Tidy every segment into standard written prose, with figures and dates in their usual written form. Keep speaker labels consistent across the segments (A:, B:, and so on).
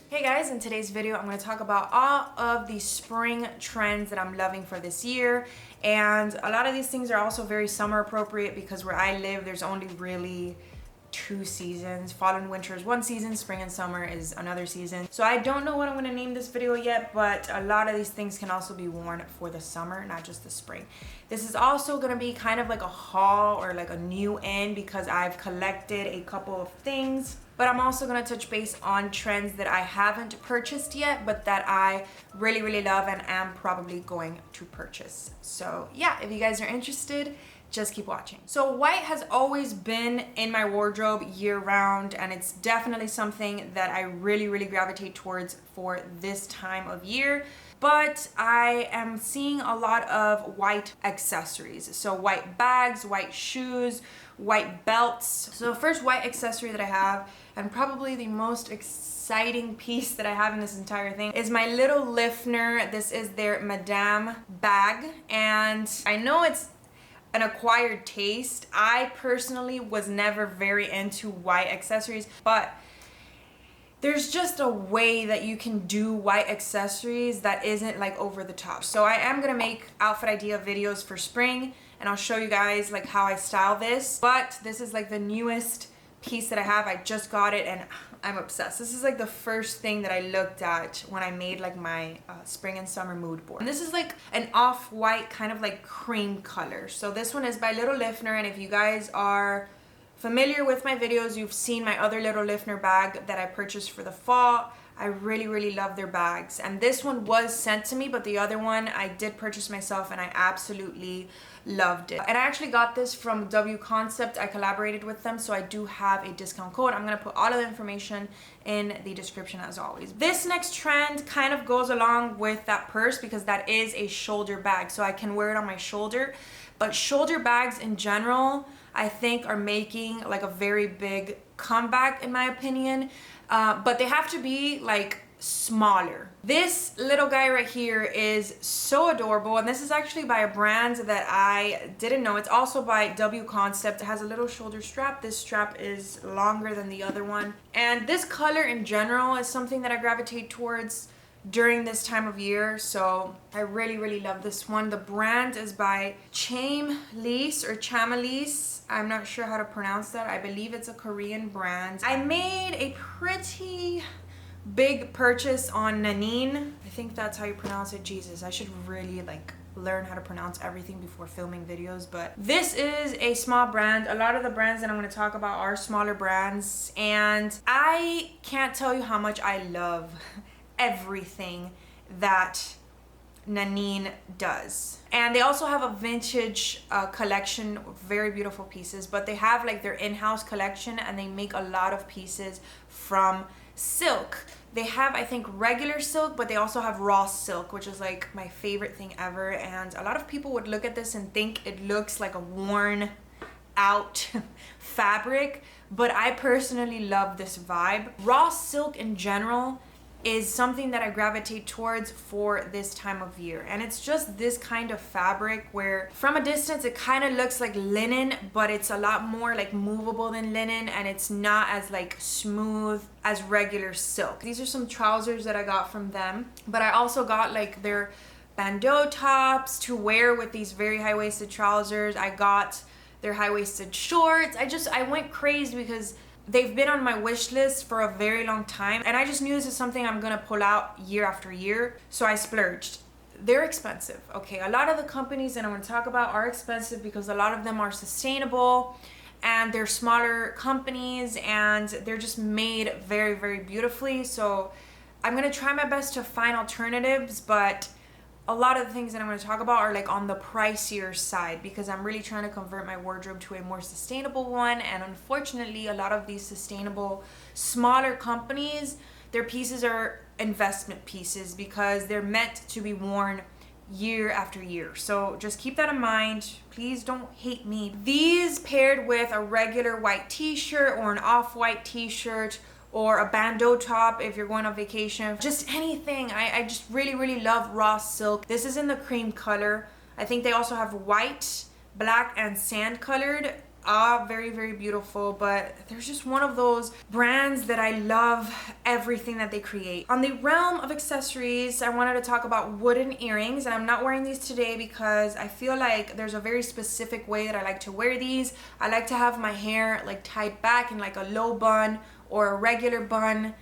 A: Hey guys, in today's video I'm going to talk about all of the spring trends that I'm loving for this year, and a lot of these things are also very summer appropriate because where I live there's only really two seasons. Fall and winter is one season, spring and summer is another season. So I don't know what I'm going to name this video yet, but a lot of these things can also be worn for the summer, not just the spring. This is also going to be kind of like a haul or like a new end because I've collected a couple of things. But I'm also going to touch base on trends that I haven't purchased yet, but that I really love and am probably going to purchase. So yeah, if you guys are interested, just keep watching. So white has always been in my wardrobe year round, and it's definitely something that I really gravitate towards for this time of year. But I am seeing a lot of white accessories. So white bags, white shoes, white belts. So the first white accessory that I have, and probably the most exciting piece that I have in this entire thing, is my little Liftner. This is their Madame bag, and I know it's an acquired taste. I personally was never very into white accessories, but there's just a way that you can do white accessories that isn't like over the top. So I am gonna make outfit idea videos for spring, and I'll show you guys like how I style this. But this is like the newest piece that I have. I just got it and I'm obsessed. This is like the first thing that I looked at when I made like my spring and summer mood board. And this is like an off-white kind of like cream color. So this one is by Little Liftner, and if you guys are familiar with my videos, you've seen my other Little Liftner bag that I purchased for the fall. I really love their bags, and this one was sent to me, but the other one I did purchase myself and I absolutely loved it. And I actually got this from W Concept. I collaborated with them, so I do have a discount code. I'm gonna put all of the information in the description as always. This next trend kind of goes along with that purse because that is a shoulder bag, so I can wear it on my shoulder. But shoulder bags in general, I think, are making like a very big comeback in my opinion, but they have to be like smaller. This little guy right here is so adorable, and this is actually by a brand that I didn't know. It's also by W Concept. It has a little shoulder strap. This strap is longer than the other one, and this color in general is something that I gravitate towards during this time of year, so I really love this one. The brand is by Chamlis or Chamlis. I'm not sure how to pronounce that. I believe it's a Korean brand. I made a pretty big purchase on Nanine. I think that's how you pronounce it. Jesus, I should really like learn how to pronounce everything before filming videos. But this is a small brand. A lot of the brands that I'm going to talk about are smaller brands, and I can't tell you how much I love everything that Nanine does. And they also have a vintage collection of very beautiful pieces, but they have like their in-house collection, and they make a lot of pieces from silk. They have, I think, regular silk, but they also have raw silk, which is like my favorite thing ever. And a lot of people would look at this and think it looks like a worn out fabric, but I personally love this vibe. Raw silk in general is something that I gravitate towards for this time of year, and it's just this kind of fabric where from a distance it kind of looks like linen, but it's a lot more like movable than linen, and it's not as like smooth as regular silk. These are some trousers that I got from them, but I also got like their bandeau tops to wear with these very high-waisted trousers. I got their high-waisted shorts. I went crazy because they've been on my wish list for a very long time, and I just knew this is something I'm gonna pull out year after year, so I splurged. They're expensive, okay? A lot of the companies that I'm gonna talk about are expensive because a lot of them are sustainable, and they're smaller companies, and they're just made very beautifully. So I'm gonna try my best to find alternatives, but a lot of the things that I'm going to talk about are like on the pricier side because I'm really trying to convert my wardrobe to a more sustainable one. And unfortunately, a lot of these sustainable smaller companies, their pieces are investment pieces because they're meant to be worn year after year. So just keep that in mind. Please don't hate me. These paired with a regular white t-shirt or an off-white t-shirt or a bandeau top if you're going on vacation, just anything. I just really love raw silk. This is in the cream color. I think they also have white, black, and sand colored. are very, very beautiful, but there's just one of those brands that I love everything that they create. On the realm of accessories, I wanted to talk about wooden earrings, and I'm not wearing these today because I feel like there's a very specific way that I like to wear these. I like to have my hair like tied back in like a low bun or a regular bun,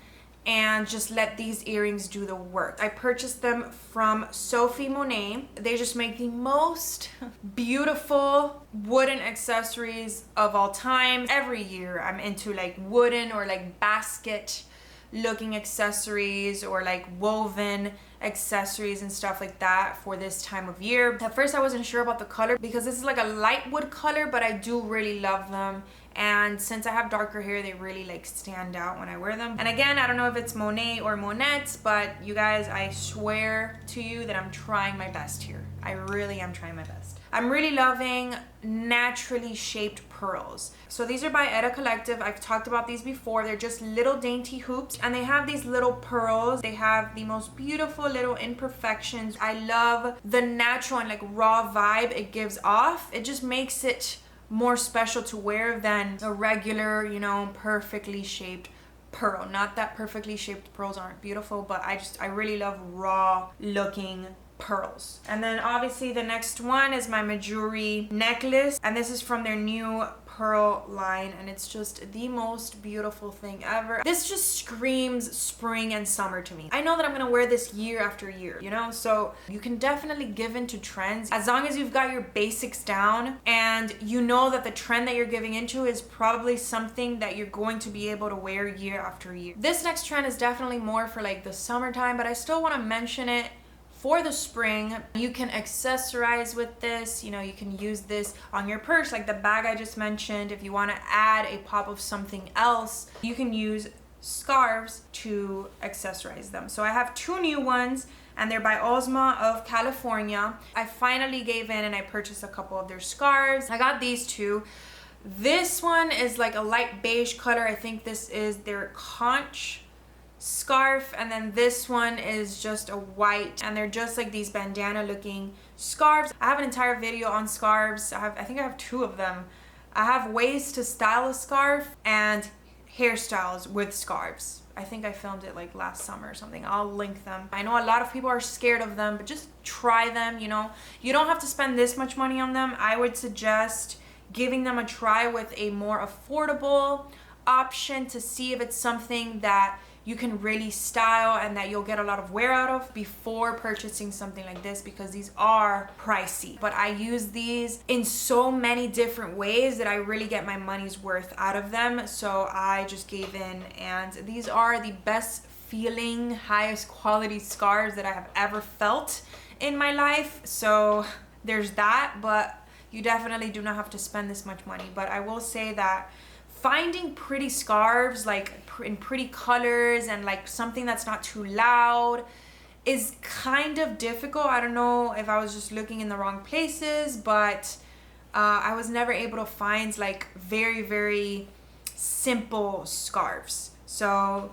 A: and just let these earrings do the work. I purchased them from Sophie Monet. They just make the most beautiful wooden accessories of all time. Every year I'm into like wooden or like basket looking accessories or like woven accessories and stuff like that for this time of year. At first I wasn't sure about the color because this is like a light wood color, but I do really love them. And since I have darker hair, they really like stand out when I wear them. And again, I don't know if it's Monet or Monette, but you guys, I swear to you that I'm trying my best here. I really am trying my best. I'm really loving naturally shaped pearls. So these are by Etta Collective. I've talked about these before. They're just little dainty hoops, and they have these little pearls. They have the most beautiful little imperfections. I love the natural and like raw vibe it gives off. It just makes it more special to wear than a regular, you know, perfectly shaped pearl. Not that perfectly shaped pearls aren't beautiful, but I really love raw looking pearls. And then obviously the next one is my Mejuri necklace, and this is from their new pearl line, and it's just the most beautiful thing ever. This just screams spring and summer to me. I know that I'm gonna wear this year after year, you know, so you can definitely give into trends as long as you've got your basics down and you know that the trend that you're giving into is probably something that you're going to be able to wear year after year. This next trend is definitely more for like the summertime, but I still want to mention it for the spring. You can accessorize with this, you know, you can use this on your purse like the bag I just mentioned. If you want to add a pop of something else, you can use scarves to accessorize them. So I have two new ones, and they're by Ozma of California. I finally gave in and I purchased a couple of their scarves. I got these two. This one is like a light beige color. I think this is their conch scarf, and then this one is just a white, and they're just like these bandana looking scarves. I have an entire video on scarves. I think I have two of them. I have ways to style a scarf and hairstyles with scarves. I think I filmed it like last summer or something. I'll link them. I know a lot of people are scared of them, but just try them, you know. You don't have to spend this much money on them. I would suggest giving them a try with a more affordable option to see if it's something that you can really style and that you'll get a lot of wear out of before purchasing something like this, because these are pricey. But I use these in so many different ways that I really get my money's worth out of them. So I just gave in, and these are the best feeling, highest quality scarves that I have ever felt in my life. So there's that, but you definitely do not have to spend this much money. But I will say that finding pretty scarves like in pretty colors and like something that's not too loud is kind of difficult. I don't know if I was just looking in the wrong places, but I was never able to find like very, very simple scarves. So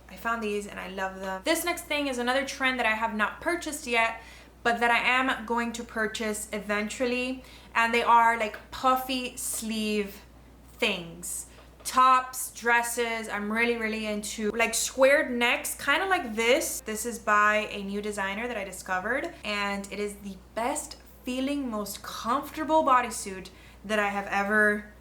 A: I found these and I love them. This next thing is another trend that I have not purchased yet, but that I am going to purchase eventually. And they are like puffy sleeve things. Tops, dresses. I'm really into like squared necks, kind of like this. This is by a new designer that I discovered, and it is the best feeling, most comfortable bodysuit that I have ever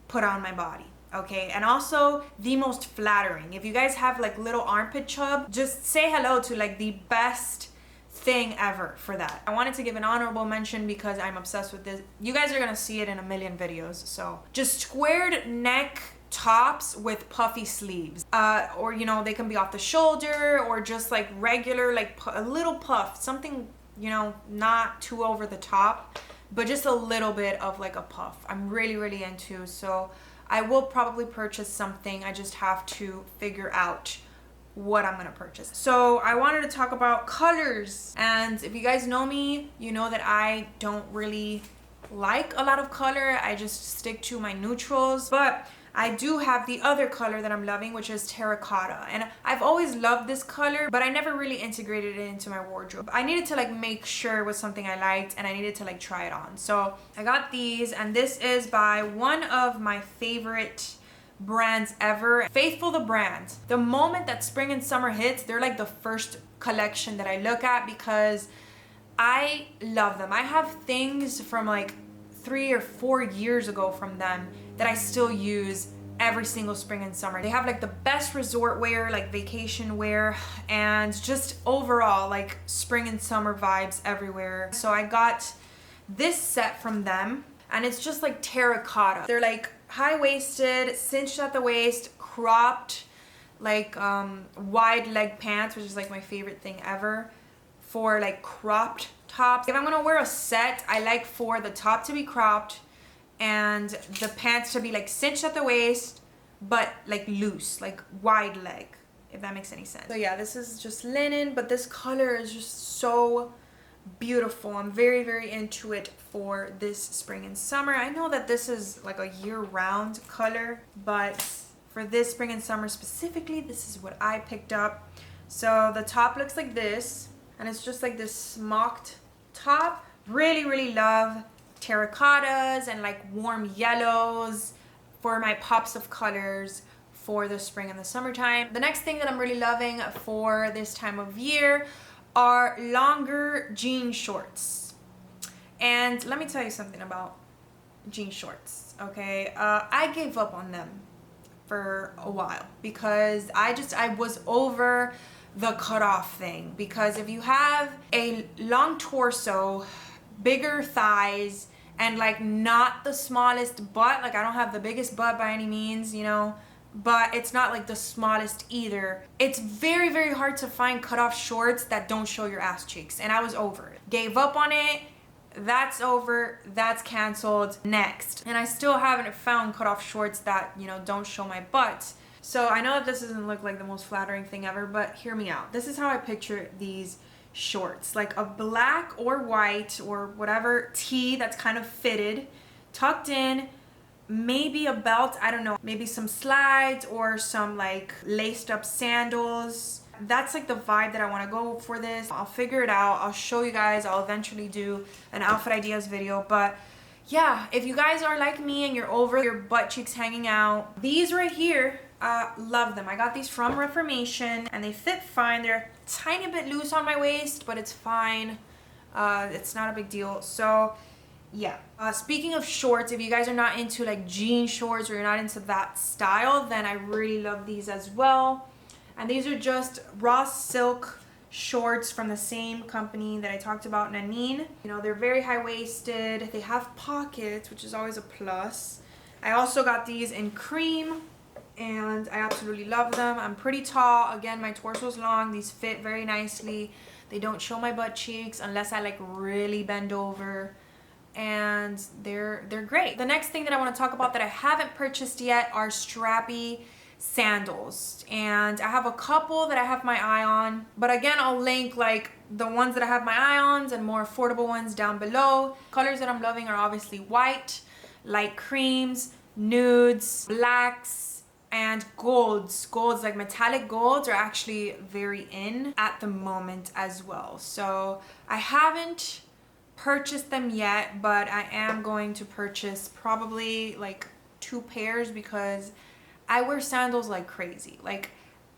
A: put on my body. Okay, and also the most flattering. If you guys have like little armpit chub, just say hello to like the best thing ever for that. I wanted to give an honorable mention because I'm obsessed with this. You guys are gonna see it in a million videos. So just squared neck tops with puffy sleeves, or you know, they can be off the shoulder or just like regular, like a little puff, something, you know, not too over the top, but just a little bit of like a puff. I'm really into, so I will probably purchase something. I just have to figure out what I'm gonna purchase. So I wanted to talk about colors, and if you guys know me, you know that I don't really like a lot of color. I just stick to my neutrals, but I do have the other color that I'm loving, which is terracotta. And I've always loved this color, but I never really integrated it into my wardrobe. I needed to like make sure it was something I liked, and I needed to like try it on. So I got these, and this is by one of my favorite brands ever, Faithful the brand. The moment that spring and summer hits, they're like the first collection that I look at because I love them. I have things from like 3 or 4 years ago from them that I still use every single spring and summer. They have like the best resort wear, like vacation wear, and just overall like spring and summer vibes everywhere. So I got this set from them, and it's just like terracotta. They're like high-waisted, cinched at the waist, cropped, like wide leg pants, which is like my favorite thing ever for like cropped tops. If I'm gonna wear a set, I like for the top to be cropped and the pants to be like cinched at the waist, but like loose, like wide leg, if that makes any sense. So yeah, this is just linen, but this color is just so beautiful. I'm very, very into it for this spring and summer. I know that this is like a year-round color, but for this spring and summer specifically, this is what I picked up. So the top looks like this, and it's just like this smocked top. Really, really love terracottas and like warm yellows for my pops of colors for the spring and the summertime. The next thing that I'm really loving for this time of year are longer jean shorts. And let me tell you something about jean shorts, okay? I gave up on them for a while because I was over the cutoff thing. Because if you have a long torso, bigger thighs, and like not the smallest butt, like I don't have the biggest butt by any means, you know, but it's not like the smallest either, it's very, very hard to find cutoff shorts that don't show your ass cheeks. And I was over it, gave up on it. That's over, that's canceled, next. And I still haven't found cutoff shorts that, you know, don't show my butt. So I know that this doesn't look like the most flattering thing ever, but hear me out. This is how I picture these shorts, like a black or white or whatever tee that's kind of fitted, tucked in, maybe a belt, I don't know, maybe some slides or some like laced up sandals. That's like the vibe that I want to go for this. I'll figure it out, I'll show you guys, I'll eventually do an outfit ideas video. But yeah, if you guys are like me and you're over your butt cheeks hanging out, these right here, love them. I got these from Reformation and they fit fine. They're a tiny bit loose on my waist, but it's fine. It's not a big deal. So yeah, speaking of shorts, if you guys are not into like jean shorts or you're not into that style, then I really love these as well. And these are just raw silk shorts from the same company that I talked about, Nanine. You know, they're very high-waisted. They have pockets, which is always a plus. I also got these in cream, and I absolutely love them. I'm pretty tall. Again, my torso's long. These fit very nicely. They don't show my butt cheeks unless I like really bend over. And they're great. The next thing that I want to talk about that I haven't purchased yet are strappy sandals, and I have a couple that I have my eye on, but again, I'll link like the ones that I have my eye on and more affordable ones down below. Colors that I'm loving are obviously white, light creams, nudes, blacks, and golds. Golds, like metallic golds, are actually very in at the moment as well. So I haven't purchased them yet, but I am going to purchase probably like 2 pairs because I wear sandals like crazy. Like,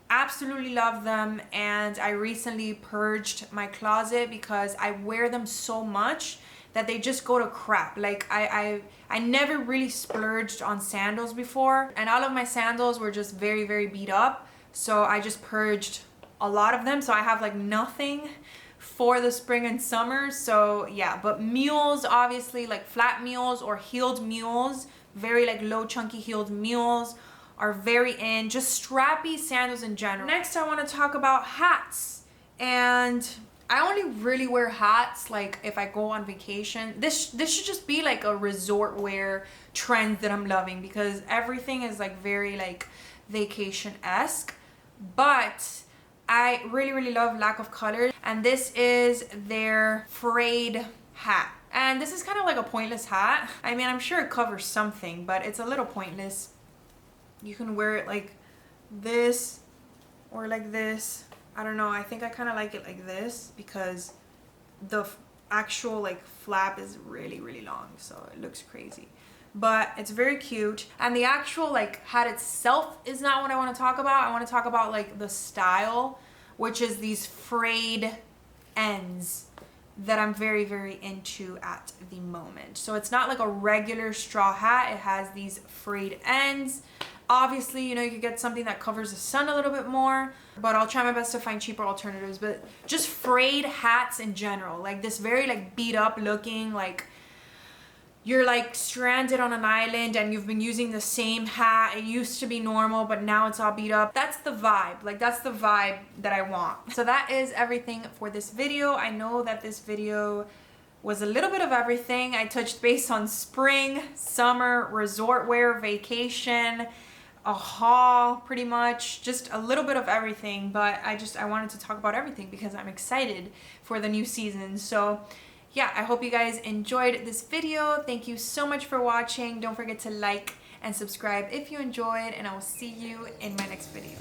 A: absolutely love them. And I recently purged my closet because I wear them so much that they just go to crap. Like, I never really splurged on sandals before, and all of my sandals were just very, very beat up. So I just purged a lot of them. So I have like nothing for the spring and summer. So yeah, but mules, obviously, like flat mules or heeled mules, very like low chunky heeled mules are very in. Just strappy sandals in general. Next, I want to talk about hats. And I only really wear hats like if I go on vacation. This should just be like a resort wear trend that I'm loving, because everything is like very like vacation-esque. But I really, really love lack of color. And this is their frayed hat. And this is kind of like a pointless hat. I mean, I'm sure it covers something, but it's a little pointless. You can wear it like this or like this. I don't know, I think I kind of like it like this because the actual like flap is really long, so it looks crazy. But it's very cute. And the actual like hat itself is not what I want to talk about. I want to talk about like the style, which is these frayed ends that I'm very into at the moment. So it's not like a regular straw hat. It has these frayed ends. Obviously, you know, you could get something that covers the sun a little bit more, but I'll try my best to find cheaper alternatives. But just frayed hats in general, like this very like beat up looking, like you're like stranded on an island and you've been using the same hat. It used to be normal, but now it's all beat up. That's the vibe. Like that's the vibe that I want. So that is everything for this video. I know that this video was a little bit of everything. I touched base on spring, summer, resort wear, vacation, a haul, pretty much just a little bit of everything. But I wanted to talk about everything because I'm excited for the new season. So yeah, I hope you guys enjoyed this video. Thank you so much for watching. Don't forget to like and subscribe if you enjoyed, and I will see you in my next video.